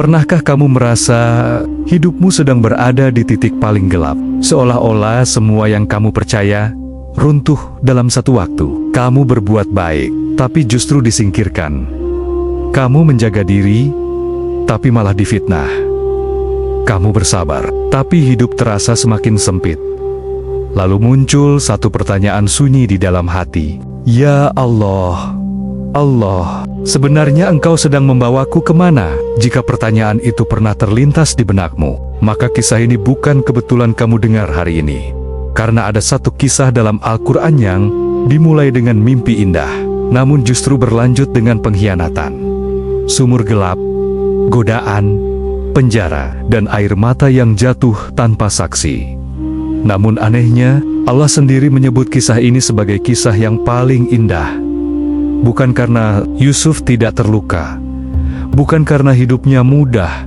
Pernahkah kamu merasa hidupmu sedang berada di titik paling gelap? Seolah-olah semua yang kamu percaya runtuh dalam satu waktu. Kamu berbuat baik, tapi justru disingkirkan. Kamu menjaga diri, tapi malah difitnah. Kamu bersabar, tapi hidup terasa semakin sempit. Lalu muncul satu pertanyaan sunyi di dalam hati. Ya Allah, Allah, sebenarnya Engkau sedang membawaku kemana? Jika pertanyaan itu pernah terlintas di benakmu, maka kisah ini bukan kebetulan kamu dengar hari ini. Karena ada satu kisah dalam Al-Quran yang dimulai dengan mimpi indah, namun justru berlanjut dengan pengkhianatan. Sumur gelap, godaan, penjara, dan air mata yang jatuh tanpa saksi. Namun anehnya, Allah sendiri menyebut kisah ini sebagai kisah yang paling indah. Bukan karena Yusuf tidak terluka, bukan karena hidupnya mudah,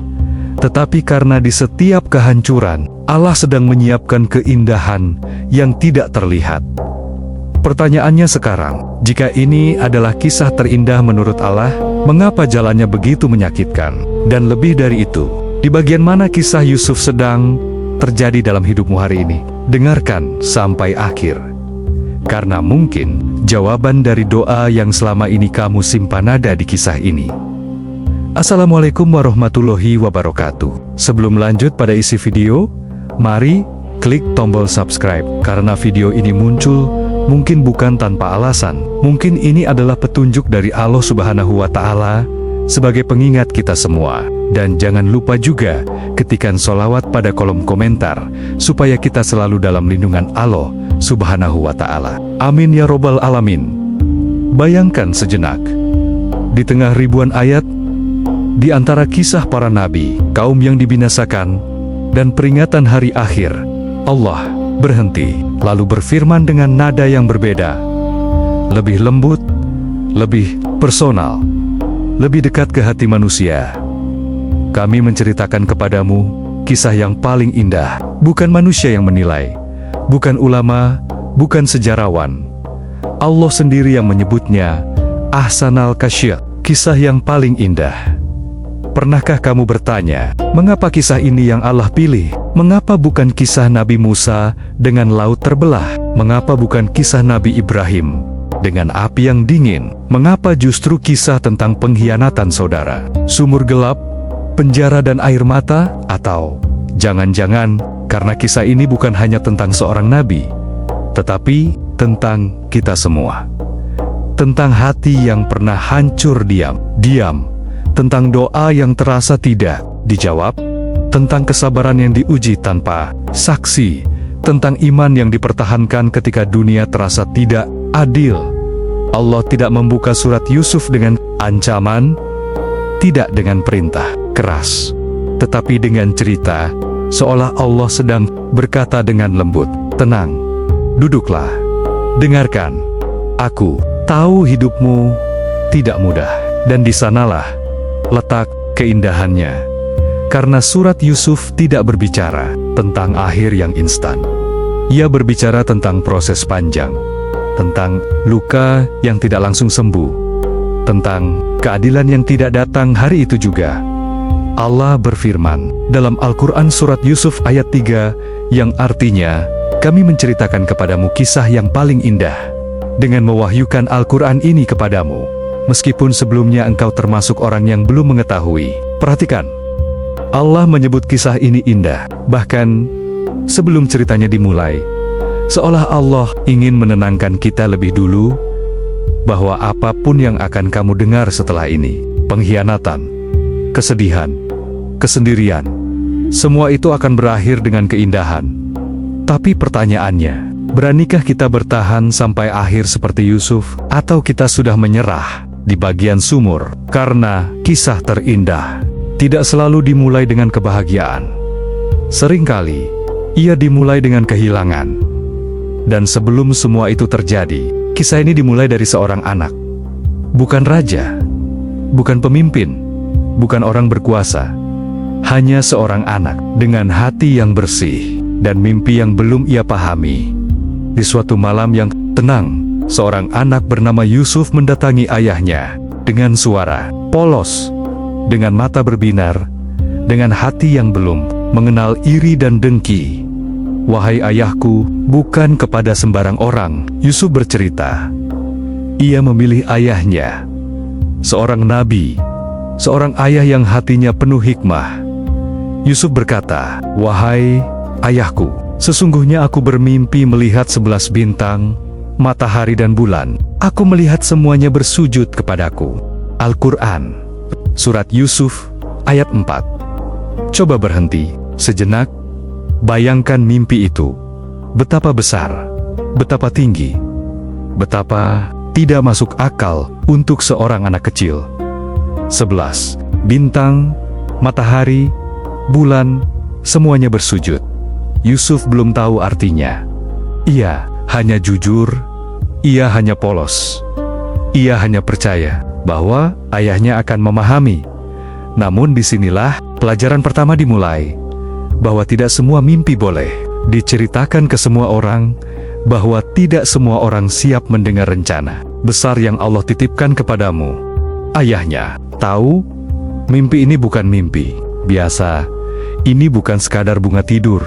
tetapi karena di setiap kehancuran, Allah sedang menyiapkan keindahan yang tidak terlihat. Pertanyaannya sekarang, jika ini adalah kisah terindah menurut Allah, mengapa jalannya begitu menyakitkan? Dan lebih dari itu, di bagian mana kisah Yusuf sedang terjadi dalam hidupmu hari ini? Dengarkan sampai akhir. Karena mungkin jawaban dari doa yang selama ini kamu simpan ada di kisah ini. Assalamualaikum warahmatullahi wabarakatuh. Sebelum lanjut pada isi video, mari klik tombol subscribe. Karena video ini muncul mungkin bukan tanpa alasan. Mungkin ini adalah petunjuk dari Allah Subhanahu wa Ta'ala sebagai pengingat kita semua. Dan jangan lupa juga ketikkan sholawat pada kolom komentar supaya kita selalu dalam lindungan Allah Subhanahu wa Ta'ala. Amin ya robbal alamin. Bayangkan sejenak, di tengah ribuan ayat, di antara kisah para nabi, kaum yang dibinasakan, dan peringatan hari akhir, Allah berhenti, lalu berfirman dengan nada yang berbeda, lebih lembut, lebih personal, lebih dekat ke hati manusia. Kami menceritakan kepadamu kisah yang paling indah. Bukan manusia yang menilai, bukan ulama, bukan sejarawan. Allah sendiri yang menyebutnya Ahsanal Qasas, kisah yang paling indah. Pernahkah kamu bertanya, mengapa kisah ini yang Allah pilih? Mengapa bukan kisah Nabi Musa dengan laut terbelah? Mengapa bukan kisah Nabi Ibrahim dengan api yang dingin? Mengapa justru kisah tentang pengkhianatan saudara, sumur gelap, penjara dan air mata? Atau jangan-jangan karena kisah ini bukan hanya tentang seorang nabi, tetapi tentang kita semua. Tentang hati yang pernah hancur diam, tentang doa yang terasa tidak dijawab, tentang kesabaran yang diuji tanpa saksi, tentang iman yang dipertahankan ketika dunia terasa tidak adil. Allah tidak membuka surat Yusuf dengan ancaman, tidak dengan perintah keras, tetapi dengan cerita, seolah Allah sedang berkata dengan lembut, tenang, duduklah, dengarkan, aku tahu hidupmu tidak mudah, dan di sanalah letak keindahannya. Karena surat Yusuf tidak berbicara tentang akhir yang instan. Ia berbicara tentang proses panjang, tentang luka yang tidak langsung sembuh, tentang keadilan yang tidak datang hari itu juga. Allah berfirman dalam Al-Quran surat Yusuf ayat 3, yang artinya, kami menceritakan kepadamu kisah yang paling indah, dengan mewahyukan Al-Quran ini kepadamu, meskipun sebelumnya engkau termasuk orang yang belum mengetahui. Perhatikan, Allah menyebut kisah ini indah, bahkan sebelum ceritanya dimulai, seolah Allah ingin menenangkan kita lebih dulu, bahwa apapun yang akan kamu dengar setelah ini, pengkhianatan, kesedihan, kesendirian, semua itu akan berakhir dengan keindahan. Tapi pertanyaannya, beranikah kita bertahan sampai akhir seperti Yusuf, atau kita sudah menyerah di bagian sumur? Karena kisah terindah tidak selalu dimulai dengan kebahagiaan. Seringkali ia dimulai dengan kehilangan. Dan sebelum semua itu terjadi, kisah ini dimulai dari seorang anak. Bukan raja, bukan pemimpin, bukan orang berkuasa. Hanya seorang anak dengan hati yang bersih dan mimpi yang belum ia pahami. Di suatu malam yang tenang, seorang anak bernama Yusuf mendatangi ayahnya dengan suara polos, dengan mata berbinar, dengan hati yang belum mengenal iri dan dengki. Wahai ayahku, bukan kepada sembarang orang, Yusuf bercerita. Ia memilih ayahnya, seorang nabi, seorang ayah yang hatinya penuh hikmah. Yusuf berkata, wahai ayahku, sesungguhnya aku bermimpi melihat 11 bintang, matahari dan bulan. Aku melihat semuanya bersujud kepadaku. Al-Quran, Surat Yusuf, ayat 4. Coba berhenti sejenak. Bayangkan mimpi itu. Betapa besar, betapa tinggi, betapa tidak masuk akal untuk seorang anak kecil. 11 bintang, matahari, bulan, semuanya bersujud. Yusuf belum tahu artinya. Ia hanya jujur, ia hanya polos. Ia hanya percaya bahwa ayahnya akan memahami. Namun disinilah pelajaran pertama dimulai. Bahwa tidak semua mimpi boleh diceritakan ke semua orang, bahwa tidak semua orang siap mendengar rencana besar yang Allah titipkan kepadamu. Ayahnya tahu, mimpi ini bukan mimpi biasa, ini bukan sekadar bunga tidur.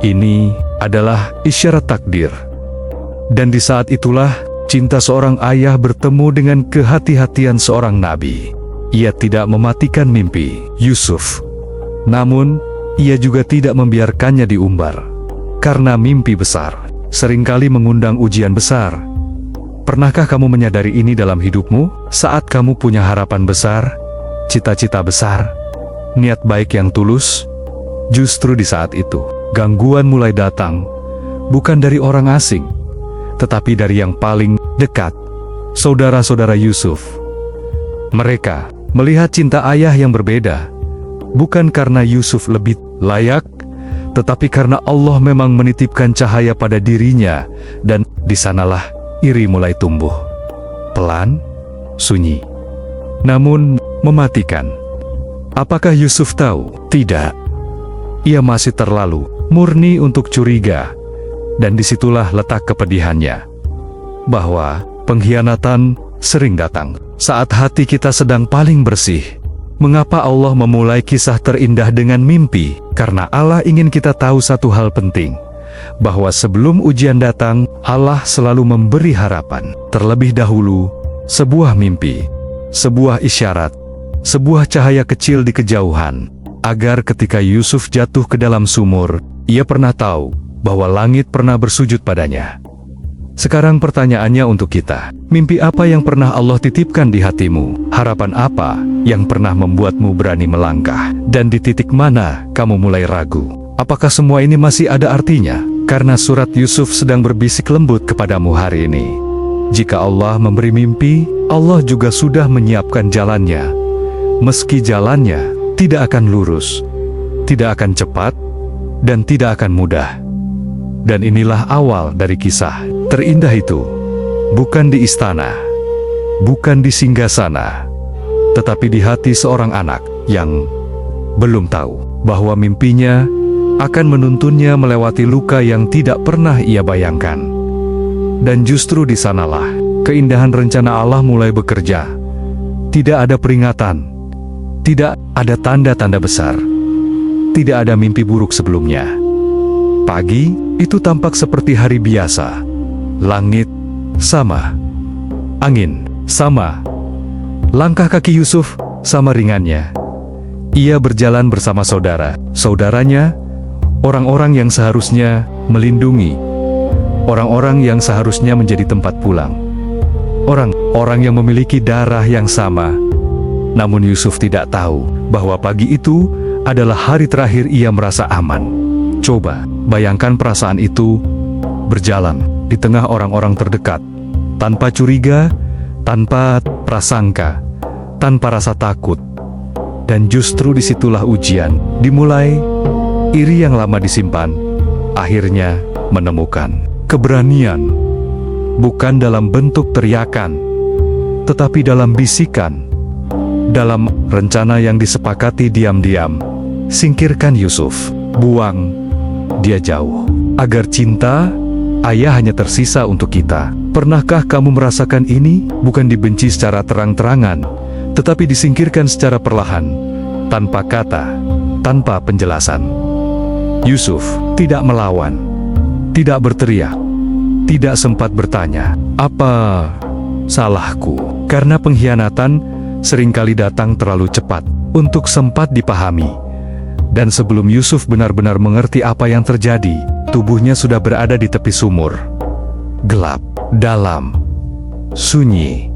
Ini adalah isyarat takdir. Dan di saat itulah, cinta seorang ayah bertemu dengan kehati-hatian seorang nabi. Ia tidak mematikan mimpi Yusuf. Namun, ia juga tidak membiarkannya diumbar. Karena mimpi besar seringkali mengundang ujian besar. Pernahkah kamu menyadari ini dalam hidupmu? Saat kamu punya harapan besar, cita-cita besar, niat baik yang tulus, justru di saat itu, gangguan mulai datang. Bukan dari orang asing, tetapi dari yang paling dekat, saudara-saudara Yusuf. Mereka melihat cinta ayah yang berbeda, bukan karena Yusuf lebih layak, tetapi karena Allah memang menitipkan cahaya pada dirinya, dan di sanalah iri mulai tumbuh. Pelan, sunyi, namun mematikan. Apakah Yusuf tahu? Tidak. Ia masih terlalu murni untuk curiga, dan disitulah letak kepedihannya. Bahwa pengkhianatan sering datang saat hati kita sedang paling bersih. Mengapa Allah memulai kisah terindah dengan mimpi? Karena Allah ingin kita tahu satu hal penting, bahwa sebelum ujian datang, Allah selalu memberi harapan. Terlebih dahulu, sebuah mimpi, sebuah isyarat, sebuah cahaya kecil di kejauhan, agar ketika Yusuf jatuh ke dalam sumur, ia pernah tahu bahwa langit pernah bersujud padanya. Sekarang pertanyaannya untuk kita, mimpi apa yang pernah Allah titipkan di hatimu? Harapan apa yang pernah membuatmu berani melangkah? Dan di titik mana kamu mulai ragu? Apakah semua ini masih ada artinya? Karena surat Yusuf sedang berbisik lembut kepadamu hari ini. Jika Allah memberi mimpi, Allah juga sudah menyiapkan jalannya. Meski jalannya tidak akan lurus, tidak akan cepat, dan tidak akan mudah. Dan inilah awal dari kisah terindah itu. Bukan di istana, bukan di singgasana, tetapi di hati seorang anak yang belum tahu bahwa mimpinya akan menuntunnya melewati luka yang tidak pernah ia bayangkan. Dan justru di sanalah keindahan rencana Allah mulai bekerja. Tidak ada peringatan, tidak ada tanda-tanda besar, tidak ada mimpi buruk sebelumnya. Pagi itu tampak seperti hari biasa. Langit sama, angin sama, langkah kaki Yusuf sama ringannya. Ia berjalan bersama saudaranya, orang-orang yang seharusnya melindungi, orang-orang yang seharusnya menjadi tempat pulang, orang-orang yang memiliki darah yang sama. Namun Yusuf tidak tahu bahwa pagi itu adalah hari terakhir ia merasa aman. Coba bayangkan perasaan itu, berjalan di tengah orang-orang terdekat, tanpa curiga, tanpa prasangka, tanpa rasa takut. Dan justru disitulah ujian dimulai. Iri yang lama disimpan, akhirnya menemukan keberanian. Bukan dalam bentuk teriakan, tetapi dalam bisikan. Dalam rencana yang disepakati diam-diam. Singkirkan Yusuf, buang dia jauh, agar cinta ayah hanya tersisa untuk kita. Pernahkah kamu merasakan ini? Bukan dibenci secara terang-terangan, tetapi disingkirkan secara perlahan. tanpa kata, tanpa penjelasan. Yusuf tidak melawan, tidak berteriak, tidak sempat bertanya, "Apa salahku?" Karena pengkhianatan seringkali datang terlalu cepat untuk sempat dipahami. Dan sebelum Yusuf benar-benar mengerti apa yang terjadi, tubuhnya sudah berada di tepi sumur. Gelap, dalam, sunyi.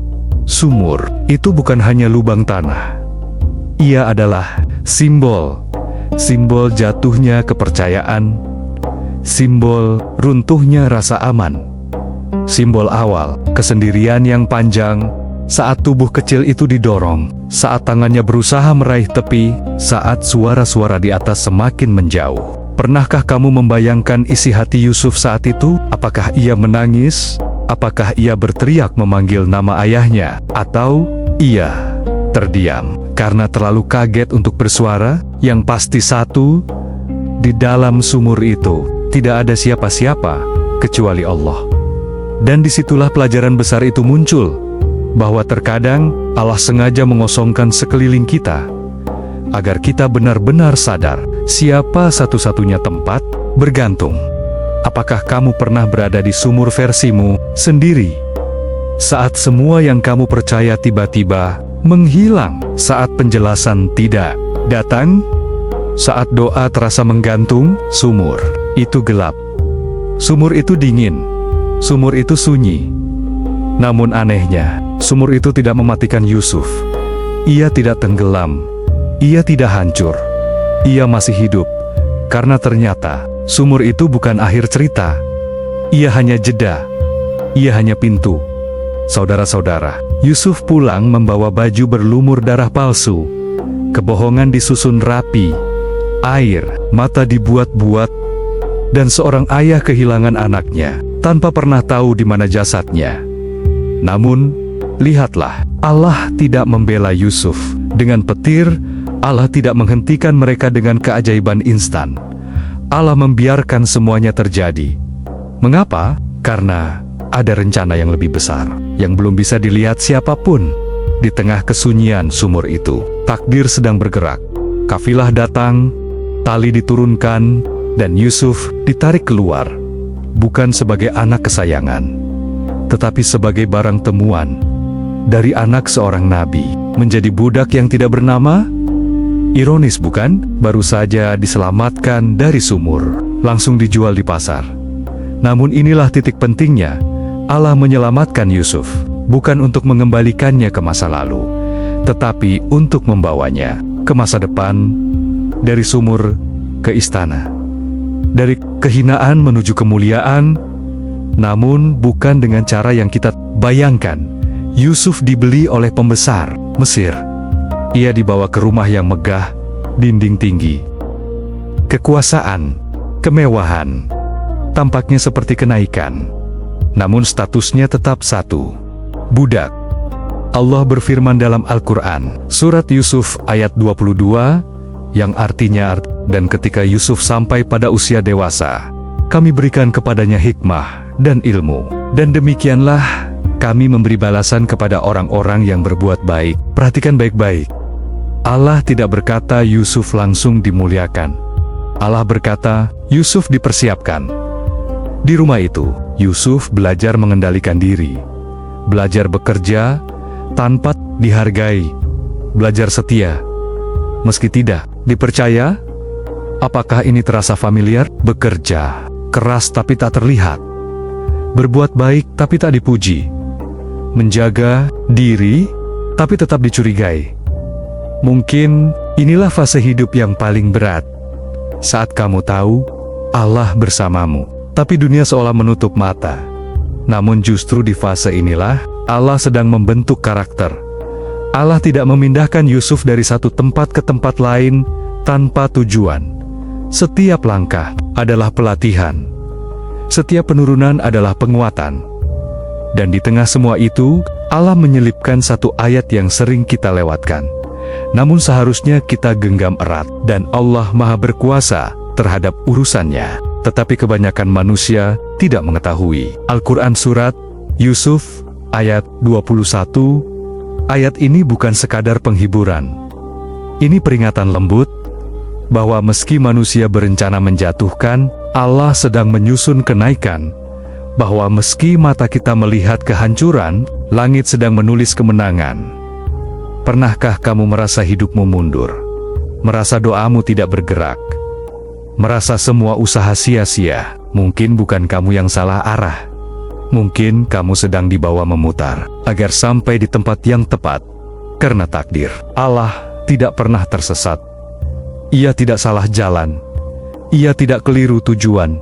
Sumur itu bukan hanya lubang tanah. Ia adalah simbol jatuhnya kepercayaan, simbol runtuhnya rasa aman, simbol awal kesendirian yang panjang saat tubuh kecil itu didorong, saat tangannya berusaha meraih tepi, saat suara-suara di atas semakin menjauh. Pernahkah kamu membayangkan isi hati Yusuf saat itu? Apakah ia menangis? Apakah ia berteriak memanggil nama ayahnya? Atau ia terdiam karena terlalu kaget untuk bersuara? Yang pasti satu, di dalam sumur itu tidak ada siapa-siapa kecuali Allah. Dan disitulah pelajaran besar itu muncul, bahwa terkadang Allah sengaja mengosongkan sekeliling kita, agar kita benar-benar sadar siapa satu-satunya tempat bergantung. Apakah kamu pernah berada di sumur versimu sendiri? Saat semua yang kamu percaya tiba-tiba menghilang, saat penjelasan tidak datang, saat doa terasa menggantung, sumur itu gelap. Sumur itu dingin. Sumur itu sunyi. Namun anehnya, sumur itu tidak mematikan Yusuf. Ia tidak tenggelam. Ia tidak hancur. Ia masih hidup. Karena ternyata sumur itu bukan akhir cerita. Ia hanya jeda. Ia hanya pintu. Saudara-saudara, Yusuf pulang membawa baju berlumur darah palsu. Kebohongan disusun rapi. Air mata dibuat-buat. Dan seorang ayah kehilangan anaknya tanpa pernah tahu di mana jasadnya. Namun, lihatlah, Allah tidak membela Yusuf dengan petir. Allah tidak menghentikan mereka dengan keajaiban instan. Allah membiarkan semuanya terjadi. Mengapa? Karena ada rencana yang lebih besar, yang belum bisa dilihat siapapun. Di tengah kesunyian sumur itu, takdir sedang bergerak. Kafilah datang, tali diturunkan, dan Yusuf ditarik keluar. Bukan sebagai anak kesayangan, tetapi sebagai barang temuan. Dari anak seorang nabi, menjadi budak yang tidak bernama. Ironis bukan? Baru saja diselamatkan dari sumur, langsung dijual di pasar. Namun inilah titik pentingnya. Allah menyelamatkan Yusuf, bukan untuk mengembalikannya ke masa lalu, tetapi untuk membawanya ke masa depan, dari sumur ke istana, dari kehinaan menuju kemuliaan. Namun bukan dengan cara yang kita bayangkan. Yusuf dibeli oleh pembesar Mesir. Ia dibawa ke rumah yang megah, dinding tinggi. Kekuasaan, kemewahan, tampaknya seperti kenaikan. Namun statusnya tetap satu, budak. Allah berfirman dalam Al-Quran, surat Yusuf ayat 22, yang artinya, dan ketika Yusuf sampai pada usia dewasa, kami berikan kepadanya hikmah dan ilmu. Dan demikianlah kami memberi balasan kepada orang-orang yang berbuat baik. Perhatikan baik-baik. Allah tidak berkata Yusuf langsung dimuliakan. Allah berkata, Yusuf dipersiapkan. Di rumah itu, Yusuf belajar mengendalikan diri, belajar bekerja tanpa dihargai, belajar setia meski tidak dipercaya. Apakah ini terasa familiar? Bekerja keras tapi tak terlihat, berbuat baik tapi tak dipuji, menjaga diri tapi tetap dicurigai. Mungkin inilah fase hidup yang paling berat, saat kamu tahu Allah bersamamu, tapi dunia seolah menutup mata. Namun justru di fase inilah Allah sedang membentuk karakter. Allah tidak memindahkan Yusuf dari satu tempat ke tempat lain tanpa tujuan. Setiap langkah adalah pelatihan. Setiap penurunan adalah penguatan. Dan di tengah semua itu, Allah menyelipkan satu ayat yang sering kita lewatkan. Namun seharusnya kita genggam erat, dan Allah Maha Berkuasa terhadap urusannya. Tetapi kebanyakan manusia tidak mengetahui. Al-Quran Surat Yusuf ayat 21. Ayat ini bukan sekadar penghiburan. Ini peringatan lembut bahwa meski manusia berencana menjatuhkan, Allah sedang menyusun kenaikan. Bahwa meski mata kita melihat kehancuran, langit sedang menulis kemenangan. Pernahkah kamu merasa hidupmu mundur? Merasa doamu tidak bergerak? Merasa semua usaha sia-sia? Mungkin bukan kamu yang salah arah. Mungkin kamu sedang dibawa memutar agar sampai di tempat yang tepat. Karena takdir Allah tidak pernah tersesat. Ia tidak salah jalan. Ia tidak keliru tujuan.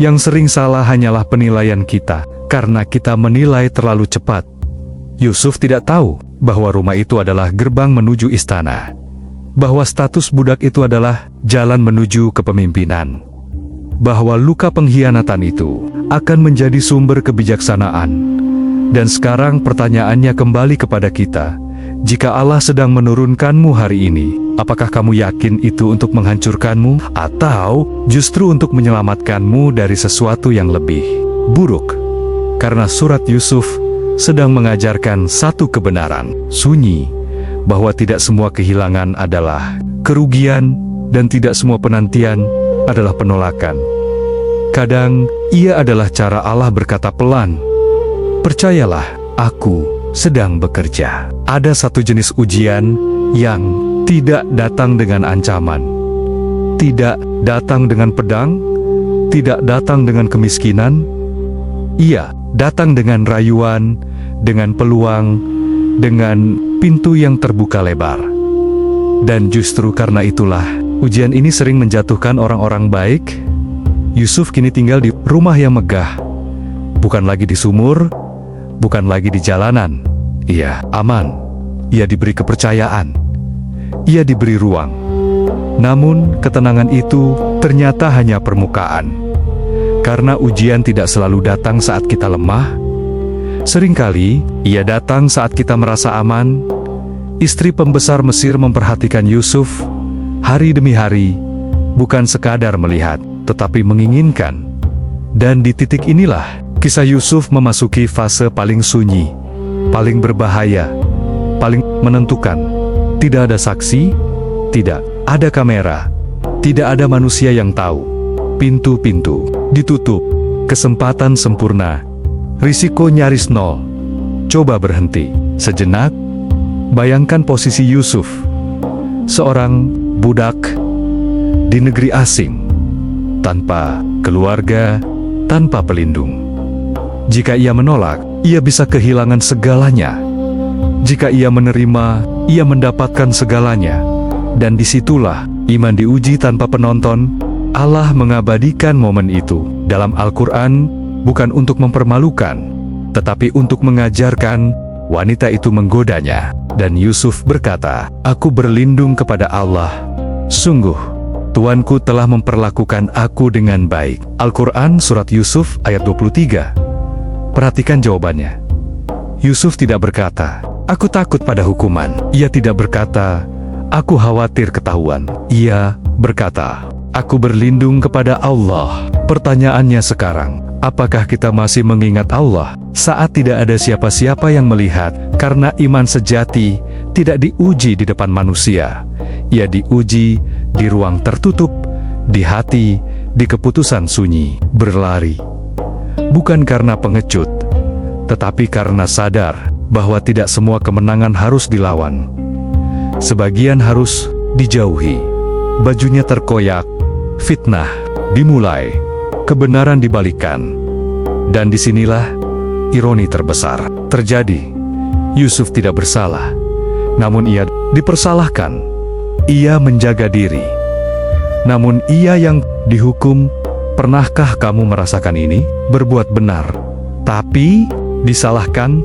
Yang sering salah hanyalah penilaian kita, karena kita menilai terlalu cepat. Yusuf tidak tahu bahwa rumah itu adalah gerbang menuju istana. Bahwa status budak itu adalah jalan menuju kepemimpinan. Bahwa luka pengkhianatan itu akan menjadi sumber kebijaksanaan. Dan sekarang pertanyaannya kembali kepada kita. Jika Allah sedang menurunkanmu hari ini, apakah kamu yakin itu untuk menghancurkanmu, atau justru untuk menyelamatkanmu dari sesuatu yang lebih buruk? Karena surat Yusuf sedang mengajarkan satu kebenaran sunyi, bahwa tidak semua kehilangan adalah kerugian, dan tidak semua penantian adalah penolakan. Kadang, ia adalah cara Allah berkata pelan, "Percayalah, aku sedang bekerja." Ada satu jenis ujian yang tidak datang dengan ancaman, tidak datang dengan pedang, tidak datang dengan kemiskinan. Ia datang dengan rayuan, dengan peluang, dengan pintu yang terbuka lebar. Dan justru karena itulah, ujian ini sering menjatuhkan orang-orang baik. Yusuf kini tinggal di rumah yang megah, bukan lagi di sumur, bukan lagi di jalanan. Ia aman. Ia diberi kepercayaan. Ia diberi ruang. Namun, ketenangan itu ternyata hanya permukaan. Karena ujian tidak selalu datang saat kita lemah. Seringkali, ia datang saat kita merasa aman. Istri pembesar Mesir memperhatikan Yusuf hari demi hari, bukan sekadar melihat, tetapi menginginkan. Dan di titik inilah, kisah Yusuf memasuki fase paling sunyi, paling berbahaya, paling menentukan. Tidak ada saksi, tidak ada kamera, tidak ada manusia yang tahu. Pintu-pintu ditutup, kesempatan sempurna, risiko nyaris nol. Coba berhenti sejenak, bayangkan posisi Yusuf, seorang budak di negeri asing, tanpa keluarga, tanpa pelindung. Jika ia menolak, ia bisa kehilangan segalanya. Jika ia menerima, ia mendapatkan segalanya. Dan disitulah iman diuji tanpa penonton. Allah mengabadikan momen itu dalam Al-Quran, bukan untuk mempermalukan, tetapi untuk mengajarkan. Wanita itu menggodanya, dan Yusuf berkata, "Aku berlindung kepada Allah. Sungguh, Tuanku telah memperlakukan aku dengan baik." Al-Quran Surat Yusuf ayat 23. Perhatikan jawabannya. Yusuf tidak berkata, "Aku takut pada hukuman." Ia tidak berkata, "Aku khawatir ketahuan." Ia berkata, "Aku berlindung kepada Allah." Pertanyaannya sekarang, apakah kita masih mengingat Allah saat tidak ada siapa-siapa yang melihat? Karena iman sejati tidak diuji di depan manusia. Ia diuji di ruang tertutup, di hati, di keputusan sunyi. Berlari, bukan karena pengecut, tetapi karena sadar bahwa tidak semua kemenangan harus dilawan. Sebagian harus dijauhi. Bajunya terkoyak, fitnah dimulai, kebenaran dibalikan. Dan disinilah ironi terbesar terjadi. Yusuf tidak bersalah, namun ia dipersalahkan. Ia menjaga diri, namun ia yang dihukum. Pernahkah kamu merasakan ini? Berbuat benar, tapi disalahkan.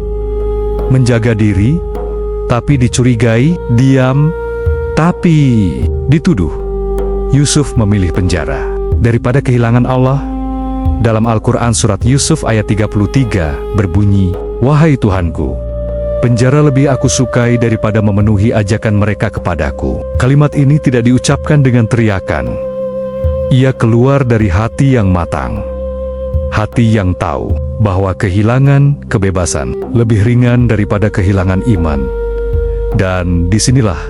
Menjaga diri, tapi dicurigai. Diam, tapi dituduh. Yusuf memilih penjara daripada kehilangan Allah. Dalam Al-Quran Surat Yusuf ayat 33 berbunyi, "Wahai Tuhanku, penjara lebih aku sukai daripada memenuhi ajakan mereka kepadaku." Kalimat ini tidak diucapkan dengan teriakan. Ia keluar dari hati yang matang. Hati yang tahu bahwa kehilangan kebebasan lebih ringan daripada kehilangan iman. Dan disinilah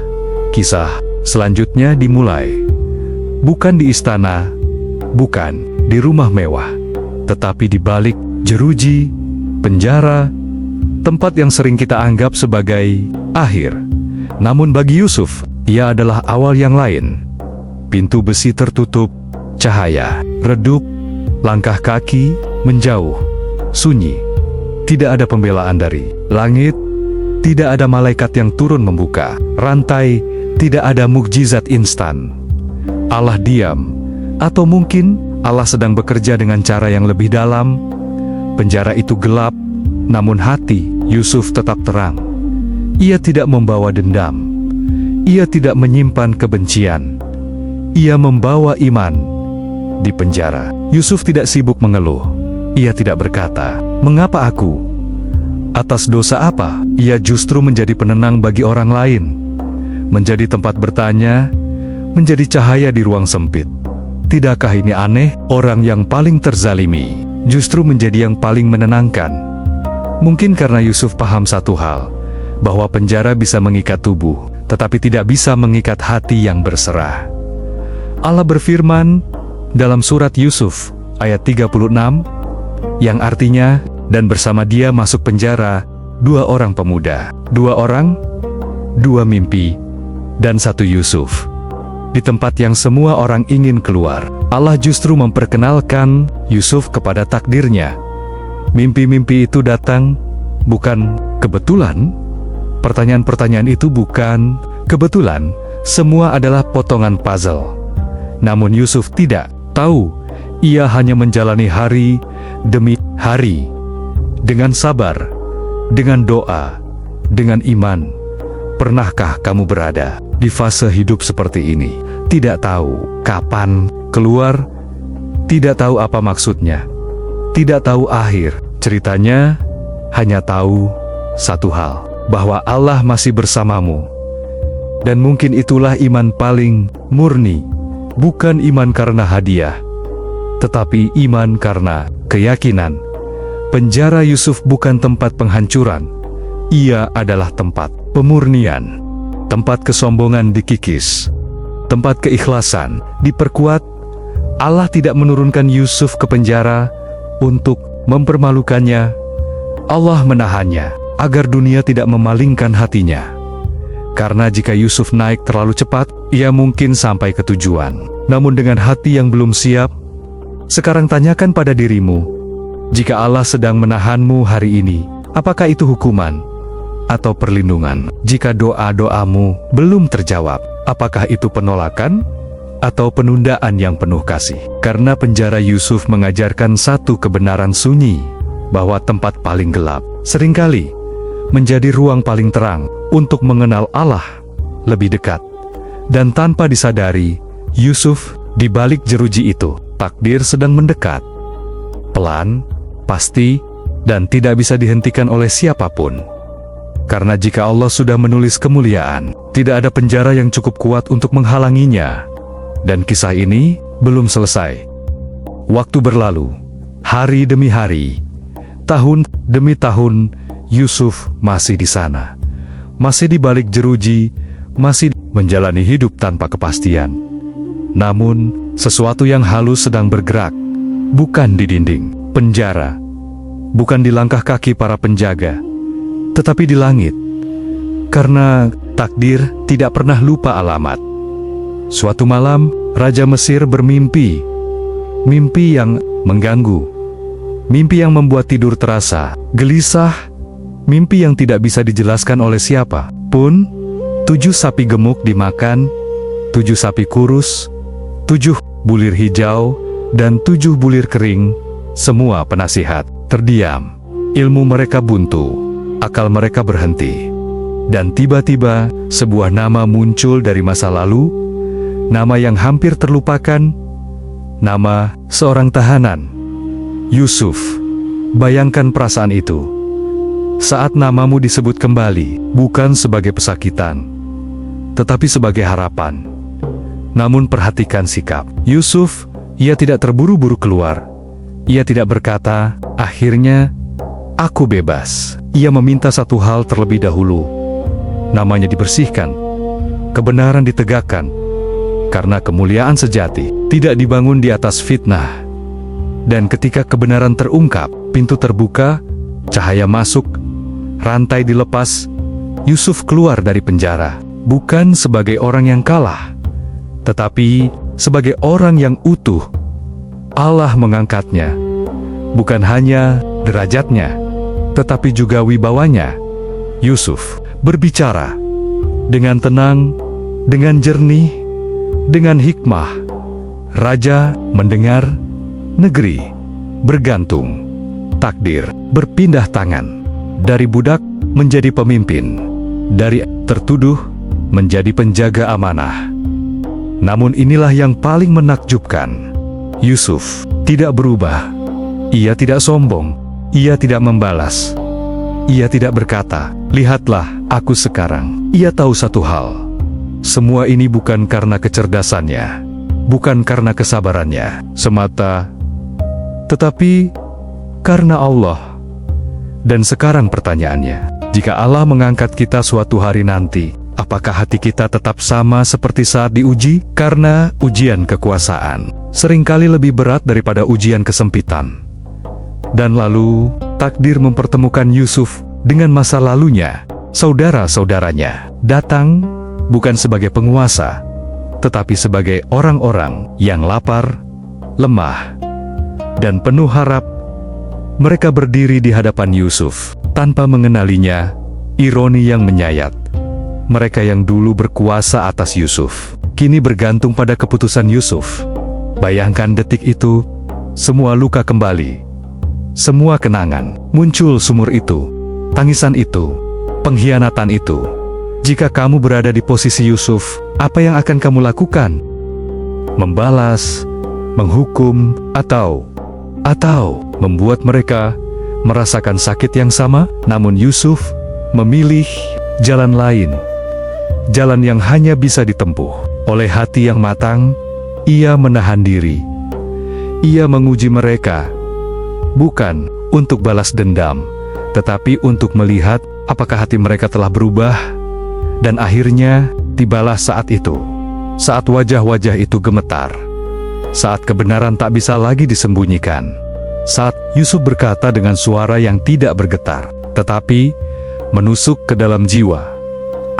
kisah selanjutnya dimulai. Bukan di istana, bukan di rumah mewah, tetapi di balik jeruji, penjara, tempat yang sering kita anggap sebagai akhir. Namun bagi Yusuf, ia adalah awal yang lain. Pintu besi tertutup, cahaya redup, langkah kaki menjauh, sunyi. Tidak ada pembelaan dari langit, tidak ada malaikat yang turun membuka rantai, tidak ada mukjizat instan. Allah diam, atau mungkin Allah sedang bekerja dengan cara yang lebih dalam. Penjara itu gelap, namun hati Yusuf tetap terang. Ia tidak membawa dendam, ia tidak menyimpan kebencian, ia membawa iman. Di penjara, Yusuf tidak sibuk mengeluh. Ia tidak berkata, "Mengapa aku? Atas dosa apa?" Ia justru menjadi penenang bagi orang lain, menjadi tempat bertanya, menjadi cahaya di ruang sempit. Tidakkah ini aneh? Orang yang paling terzalimi justru menjadi yang paling menenangkan. Mungkin karena Yusuf paham satu hal, bahwa penjara bisa mengikat tubuh, tetapi tidak bisa mengikat hati yang berserah. Allah berfirman dalam surat Yusuf ayat 36, yang artinya, dan bersama dia masuk penjara 2 orang pemuda, 2 orang, 2 mimpi, dan 1 Yusuf. Di tempat yang semua orang ingin keluar, Allah justru memperkenalkan Yusuf kepada takdirnya. Mimpi-mimpi itu datang bukan kebetulan. Pertanyaan-pertanyaan itu bukan kebetulan. Semua adalah potongan puzzle. Namun Yusuf tidak tahu. Ia hanya menjalani hari demi hari, dengan sabar, dengan doa, dengan iman. Pernahkah kamu berada di fase hidup seperti ini? Tidak tahu kapan keluar, tidak tahu apa maksudnya, tidak tahu akhir ceritanya, hanya tahu satu hal, bahwa Allah masih bersamamu. Dan mungkin itulah iman paling murni, bukan iman karena hadiah, tetapi iman karena keyakinan. Penjara Yusuf bukan tempat penghancuran, ia adalah tempat pemurnian, tempat kesombongan dikikis, tempat keikhlasan diperkuat. Allah tidak menurunkan Yusuf ke penjara untuk mempermalukannya. Allah menahannya agar dunia tidak memalingkan hatinya. Karena jika Yusuf naik terlalu cepat, ia mungkin sampai ke tujuan. Namun dengan hati yang belum siap, sekarang tanyakan pada dirimu, jika Allah sedang menahanmu hari ini, apakah itu hukuman atau perlindungan? Jika doa-doamu belum terjawab, apakah itu penolakan atau penundaan yang penuh kasih? Karena penjara Yusuf mengajarkan satu kebenaran sunyi, bahwa tempat paling gelap seringkali menjadi ruang paling terang untuk mengenal Allah lebih dekat. Dan tanpa disadari, Yusuf di balik jeruji itu, takdir sedang mendekat. Pelan, pasti, dan tidak bisa dihentikan oleh siapapun. Karena jika Allah sudah menulis kemuliaan, tidak ada penjara yang cukup kuat untuk menghalanginya. Dan kisah ini belum selesai. Waktu berlalu, hari demi hari, tahun demi tahun, Yusuf masih di sana. Masih di balik jeruji, masih menjalani hidup tanpa kepastian. Namun, sesuatu yang halus sedang bergerak, bukan di dinding penjara, bukan di langkah kaki para penjaga, tetapi di langit. Karena takdir tidak pernah lupa alamat. Suatu malam, Raja Mesir bermimpi, mimpi yang mengganggu, mimpi yang membuat tidur terasa gelisah, mimpi yang tidak bisa dijelaskan oleh siapa pun. 7 sapi gemuk dimakan, 7 sapi kurus, 7 bulir hijau, dan 7 bulir kering. Semua penasihat terdiam. Ilmu mereka buntu, akal mereka berhenti. Dan tiba-tiba, sebuah nama muncul dari masa lalu, nama yang hampir terlupakan, nama seorang tahanan, Yusuf. Bayangkan perasaan itu. Saat namamu disebut kembali, bukan sebagai pesakitan, tetapi sebagai harapan. Namun perhatikan sikap Yusuf. Ia tidak terburu-buru keluar. Ia tidak berkata, akhirnya aku bebas. Ia meminta satu hal terlebih dahulu. Namanya dibersihkan. kebenaran ditegakkan. Karena kemuliaan sejati tidak dibangun di atas fitnah. Dan ketika kebenaran terungkap, pintu terbuka, cahaya masuk, rantai dilepas, Yusuf keluar dari penjara. Bukan sebagai orang yang kalah, tetapi sebagai orang yang utuh. Allah mengangkatnya, bukan hanya derajatnya, tetapi juga wibawanya. Yusuf berbicara dengan tenang, dengan jernih, dengan hikmah. Raja mendengar, negeri bergantung, takdir berpindah tangan. Dari budak menjadi pemimpin, dari tertuduh menjadi penjaga amanah. Namun inilah yang paling menakjubkan. Yusuf tidak berubah. Ia tidak sombong. Ia tidak membalas. Ia tidak berkata, "Lihatlah, aku sekarang." Ia tahu satu hal. Semua ini bukan karena kecerdasannya, bukan karena kesabarannya semata, tetapi karena Allah. Dan sekarang pertanyaannya, jika Allah mengangkat kita suatu hari nanti, apakah hati kita tetap sama seperti saat diuji? Karena ujian kekuasaan seringkali lebih berat daripada ujian kesempitan. Dan lalu, takdir mempertemukan Yusuf dengan masa lalunya. Saudara-saudaranya datang bukan sebagai penguasa, tetapi sebagai orang-orang yang lapar, lemah, dan penuh harap. Mereka berdiri di hadapan Yusuf tanpa mengenalinya, ironi yang menyayat. Mereka yang dulu berkuasa atas Yusuf, kini bergantung pada keputusan Yusuf. Bayangkan detik itu, semua luka kembali. Semua kenangan muncul sumur itu, tangisan itu, pengkhianatan itu. Jika kamu berada di posisi Yusuf, apa yang akan kamu lakukan? Membalas, menghukum, atau membuat mereka merasakan sakit yang sama? Namun Yusuf memilih jalan lain. Jalan yang hanya bisa ditempuh oleh hati yang matang. Ia menahan diri. Ia menguji mereka, bukan untuk balas dendam, tetapi untuk melihat apakah hati mereka telah berubah. Dan akhirnya, tibalah saat itu. Saat wajah-wajah itu gemetar. Saat kebenaran tak bisa lagi disembunyikan. Saat Yusuf berkata dengan suara yang tidak bergetar, tetapi menusuk ke dalam jiwa.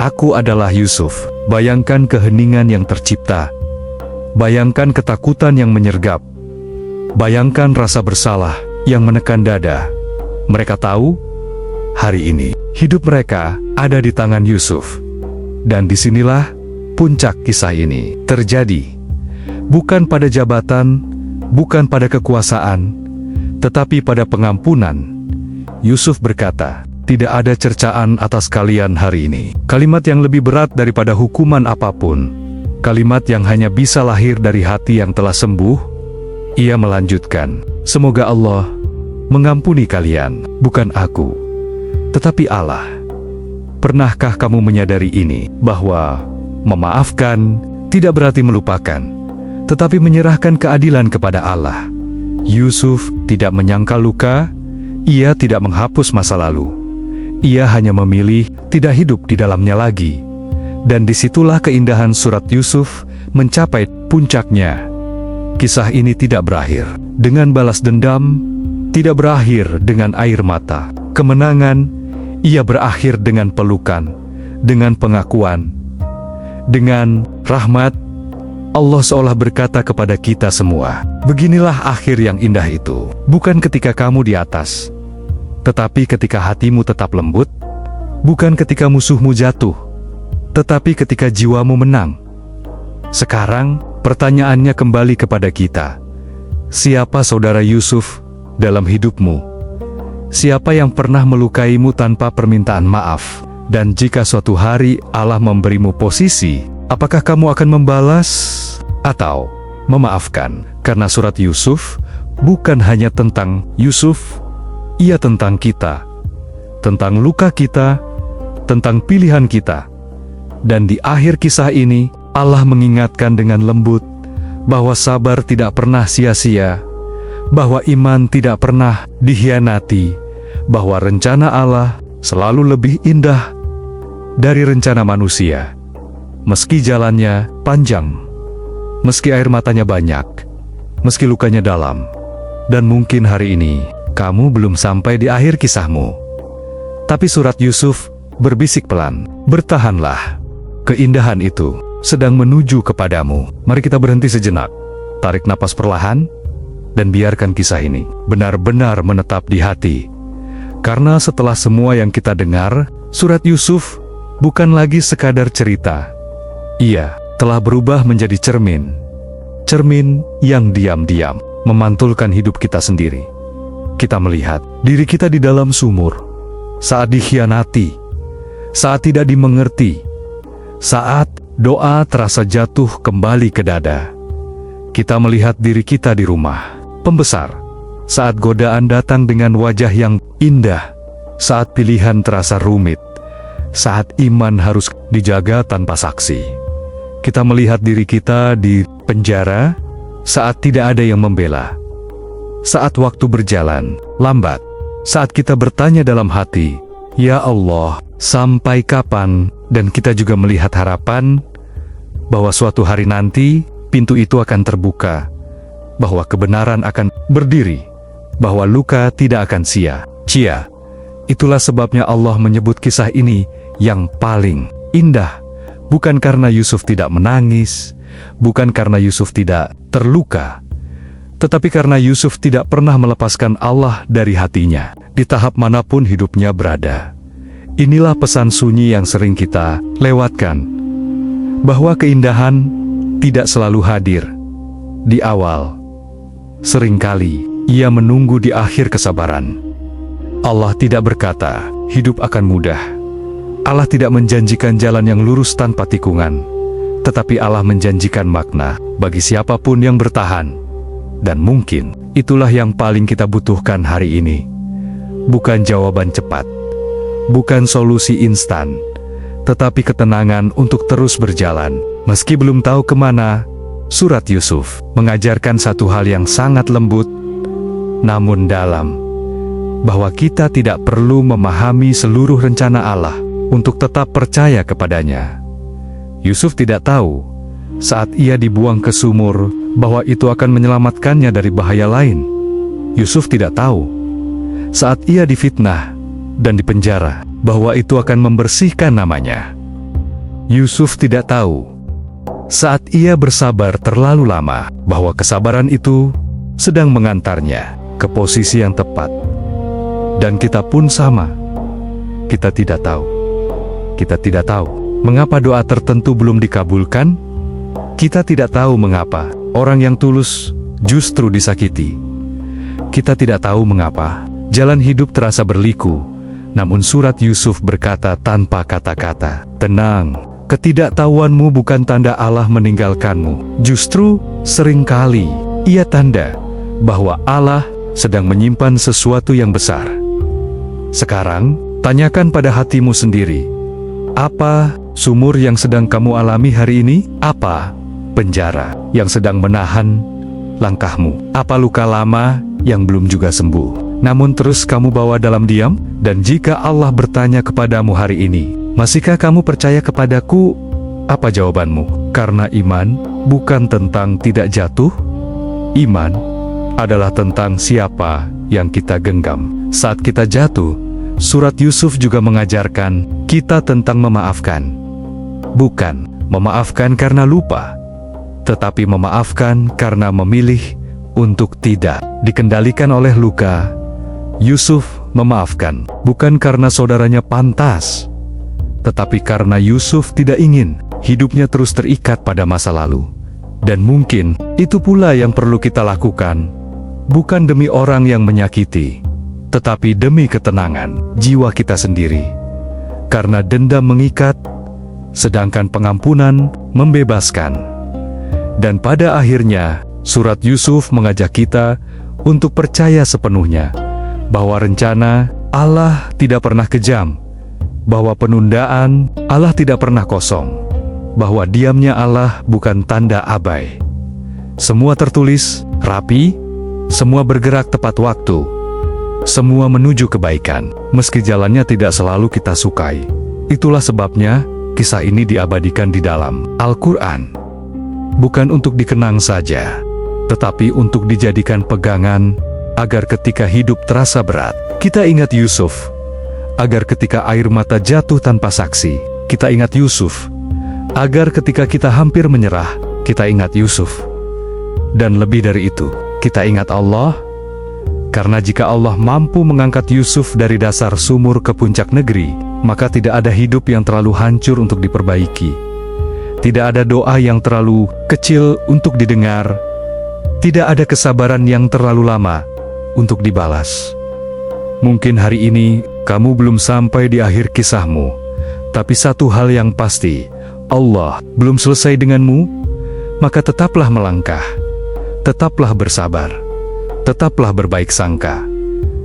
"Aku adalah Yusuf." Bayangkan keheningan yang tercipta. Bayangkan ketakutan yang menyergap. Bayangkan rasa bersalah yang menekan dada. Mereka tahu, hari ini, hidup mereka ada di tangan Yusuf. Dan disinilah puncak kisah ini terjadi. Bukan pada jabatan, bukan pada kekuasaan, tetapi pada pengampunan. Yusuf berkata, "Tidak ada cercaan atas kalian hari ini." Kalimat yang lebih berat daripada hukuman apapun. Kalimat yang hanya bisa lahir dari hati yang telah sembuh. Ia melanjutkan, "Semoga Allah mengampuni kalian, bukan aku, tetapi Allah." Pernahkah kamu menyadari ini, bahwa memaafkan tidak berarti melupakan, tetapi menyerahkan keadilan kepada Allah? Yusuf tidak menyangkal luka, ia tidak menghapus masa lalu. Ia hanya memilih tidak hidup di dalamnya lagi. Dan disitulah keindahan surat Yusuf mencapai puncaknya. Kisah ini tidak berakhir dengan balas dendam, tidak berakhir dengan air mata. Kemenangan, ia berakhir dengan pelukan, dengan pengakuan, dengan rahmat. Allah seolah berkata kepada kita semua, beginilah akhir yang indah itu. Bukan ketika kamu di atas, tetapi ketika hatimu tetap lembut. Bukan ketika musuhmu jatuh, tetapi ketika jiwamu menang. Sekarang, pertanyaannya kembali kepada kita. Siapa saudara Yusuf dalam hidupmu? Siapa yang pernah melukaimu tanpa permintaan maaf? Dan jika suatu hari Allah memberimu posisi, apakah kamu akan membalas atau memaafkan? Karena surat Yusuf bukan hanya tentang Yusuf, ia tentang kita, tentang luka kita, tentang pilihan kita. Dan di akhir kisah ini, Allah mengingatkan dengan lembut bahwa sabar tidak pernah sia-sia, bahwa iman tidak pernah dikhianati, bahwa rencana Allah selalu lebih indah dari rencana manusia. meski jalannya panjang, meski air matanya banyak, meski lukanya dalam, dan mungkin hari ini kamu belum sampai di akhir kisahmu. Tapi surat Yusuf berbisik pelan, bertahanlah. Keindahan itu sedang menuju kepadamu. Mari kita berhenti sejenak, tarik napas perlahan, dan biarkan kisah ini benar-benar menetap di hati. Karena setelah semua yang kita dengar, surat Yusuf bukan lagi sekadar cerita. Ia telah berubah menjadi cermin. Cermin yang diam-diam memantulkan hidup kita sendiri. Kita melihat diri kita di dalam sumur, saat dikhianati, saat tidak dimengerti, saat doa terasa jatuh kembali ke dada. Kita melihat diri kita di rumah pembesar, saat godaan datang dengan wajah yang indah, saat pilihan terasa rumit, saat iman harus dijaga tanpa saksi. Kita melihat diri kita di penjara, saat tidak ada yang membela, saat waktu berjalan lambat, saat kita bertanya dalam hati, "Ya Allah, sampai kapan?" Dan kita juga melihat harapan bahwa suatu hari nanti pintu itu akan terbuka, bahwa kebenaran akan berdiri, bahwa luka tidak akan sia-sia. Itulah sebabnya Allah menyebut kisah ini yang paling indah, bukan karena Yusuf tidak menangis, bukan karena Yusuf tidak terluka, tetapi karena Yusuf tidak pernah melepaskan Allah dari hatinya, di tahap manapun hidupnya berada. Inilah pesan sunyi yang sering kita lewatkan, bahwa keindahan tidak selalu hadir di awal. Seringkali ia menunggu di akhir kesabaran. Allah tidak berkata, hidup akan mudah. Allah tidak menjanjikan jalan yang lurus tanpa tikungan, tetapi Allah menjanjikan makna bagi siapapun yang bertahan. Dan mungkin itulah yang paling kita butuhkan hari ini. Bukan jawaban cepat, bukan solusi instan, tetapi ketenangan untuk terus berjalan. Meski belum tahu kemana, surat Yusuf mengajarkan satu hal yang sangat lembut, namun dalam, bahwa kita tidak perlu memahami seluruh rencana Allah untuk tetap percaya kepadanya. Yusuf tidak tahu, saat ia dibuang ke sumur, bahwa itu akan menyelamatkannya dari bahaya lain. Yusuf tidak tahu, saat ia difitnah dan dipenjara, bahwa itu akan membersihkan namanya. Yusuf tidak tahu, saat ia bersabar terlalu lama, bahwa kesabaran itu sedang mengantarnya ke posisi yang tepat. Dan kita pun sama. Kita tidak tahu. Kita tidak tahu mengapa doa tertentu belum dikabulkan. Kita tidak tahu mengapa orang yang tulus justru disakiti. Kita tidak tahu mengapa jalan hidup terasa berliku. Namun surat Yusuf berkata tanpa kata-kata, "Tenang, ketidaktahuanmu bukan tanda Allah meninggalkanmu. Justru seringkali ia tanda bahwa Allah sedang menyimpan sesuatu yang besar." Sekarang, tanyakan pada hatimu sendiri, apa sumur yang sedang kamu alami hari ini? Apa penjara yang sedang menahan langkahmu? Apa luka lama yang belum juga sembuh, namun terus kamu bawa dalam diam? Dan jika Allah bertanya kepadamu hari ini, masihkah kamu percaya kepadaku? Apa jawabanmu? Karena iman bukan tentang tidak jatuh. Iman adalah tentang siapa yang kita genggam saat kita jatuh. Surat Yusuf juga mengajarkan kita tentang memaafkan. Bukan memaafkan karena lupa, tetapi memaafkan karena memilih untuk tidak dikendalikan oleh luka. Yusuf memaafkan bukan karena saudaranya pantas, tetapi karena Yusuf tidak ingin hidupnya terus terikat pada masa lalu. Dan mungkin itu pula yang perlu kita lakukan, bukan demi orang yang menyakiti, tetapi demi ketenangan jiwa kita sendiri. Karena dendam mengikat, sedangkan pengampunan membebaskan. Dan pada akhirnya, surat Yusuf mengajak kita untuk percaya sepenuhnya bahwa rencana Allah tidak pernah kejam, bahwa penundaan Allah tidak pernah kosong, bahwa diamnya Allah bukan tanda abai. Semua tertulis, rapi, semua bergerak tepat waktu, semua menuju kebaikan, meski jalannya tidak selalu kita sukai. Itulah sebabnya kisah ini diabadikan di dalam Al-Quran. Bukan untuk dikenang saja, tetapi untuk dijadikan pegangan, agar ketika hidup terasa berat, kita ingat Yusuf. Agar ketika air mata jatuh tanpa saksi, kita ingat Yusuf. Agar ketika kita hampir menyerah, kita ingat Yusuf. Dan lebih dari itu, kita ingat Allah. Karena jika Allah mampu mengangkat Yusuf dari dasar sumur ke puncak negeri, maka tidak ada hidup yang terlalu hancur untuk diperbaiki. Tidak ada doa yang terlalu kecil untuk didengar. Tidak ada kesabaran yang terlalu lama untuk dibalas. Mungkin hari ini kamu belum sampai di akhir kisahmu, tapi satu hal yang pasti, Allah belum selesai denganmu. Maka tetaplah melangkah, tetaplah bersabar, tetaplah berbaik sangka.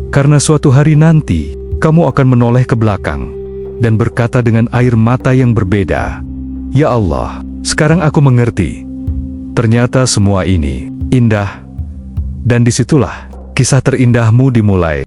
Karena suatu hari nanti, kamu akan menoleh ke belakang dan berkata dengan air mata yang berbeda, "Ya Allah, sekarang aku mengerti. Ternyata semua ini indah." Dan disitulah kisah terindahmu dimulai.